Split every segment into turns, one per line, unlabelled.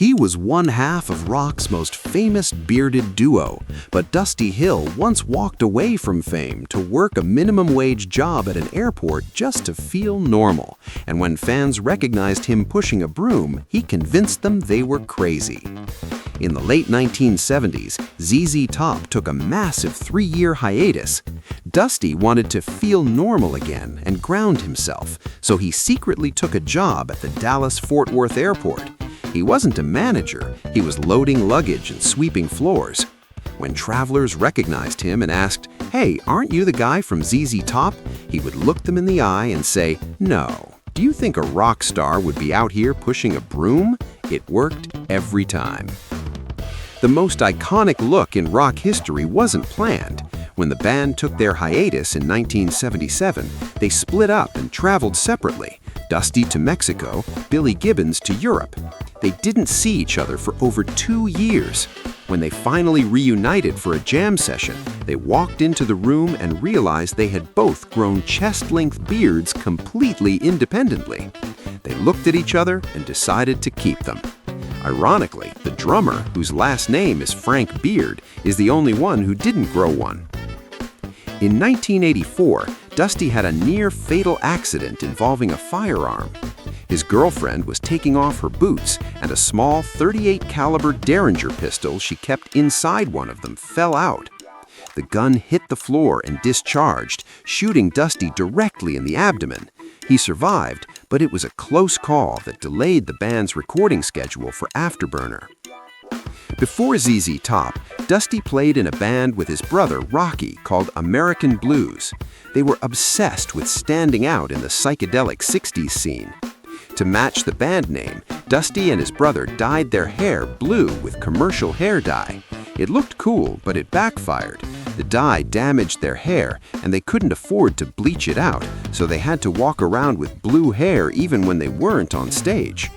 He was one half of rock's most famous bearded duo, but Dusty Hill once walked away from fame to work a minimum wage job at an airport just to feel normal. And when fans recognized him pushing a broom, he convinced them they were crazy. In the late 1970s, ZZ Top took a massive 3-year hiatus. Dusty wanted to feel normal again and ground himself, so he secretly took a job at the Dallas-Fort Worth airport. He wasn't a manager, he was loading luggage and sweeping floors. When travelers recognized him and asked, "Hey, aren't you the guy from ZZ Top?" he would look them in the eye and say, "No. Do you think a rock star would be out here pushing a broom?" It worked every time. The most iconic look in rock history wasn't planned. When the band took their hiatus in 1977, they split up and traveled separately, Dusty to Mexico, Billy Gibbons to Europe. They didn't see each other for over 2 years. When they finally reunited for a jam session, they walked into the room and realized they had both grown chest-length beards completely independently. They looked at each other and decided to keep them. Ironically, the drummer, whose last name is Frank Beard, is the only one who didn't grow one. In 1984, Dusty had a near-fatal accident involving a firearm. His girlfriend was taking off her boots, and a small .38 caliber Derringer pistol she kept inside one of them fell out. The gun hit the floor and discharged, shooting Dusty directly in the abdomen. He survived, but it was a close call that delayed the band's recording schedule for Afterburner. Before ZZ Top, Dusty played in a band with his brother Rocky called American Blues. They were obsessed with standing out in the psychedelic 60s scene. To match the band name, Dusty and his brother dyed their hair blue with commercial hair dye. It looked cool, but it backfired. The dye damaged their hair, and they couldn't afford to bleach it out, so they had to walk around with blue hair even when they weren't on stage.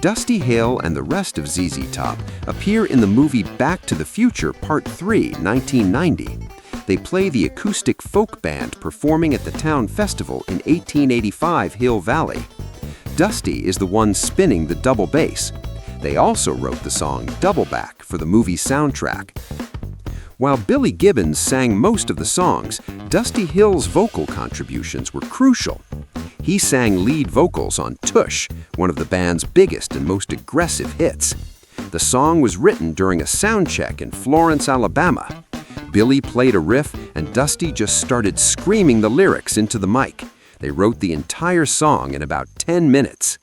Dusty Hill and the rest of ZZ Top appear in the movie Back to the Future Part 3, 1990. They play the acoustic folk band performing at the town festival in 1885 Hill Valley. Dusty is the one spinning the double bass. They also wrote the song Double Back for the movie's soundtrack. While Billy Gibbons sang most of the songs, Dusty Hill's vocal contributions were crucial. He sang lead vocals on Tush, one of the band's biggest and most aggressive hits. The song was written during a sound check in Florence, Alabama. Billy played a riff, and Dusty just started screaming the lyrics into the mic. They wrote the entire song in about 10 minutes.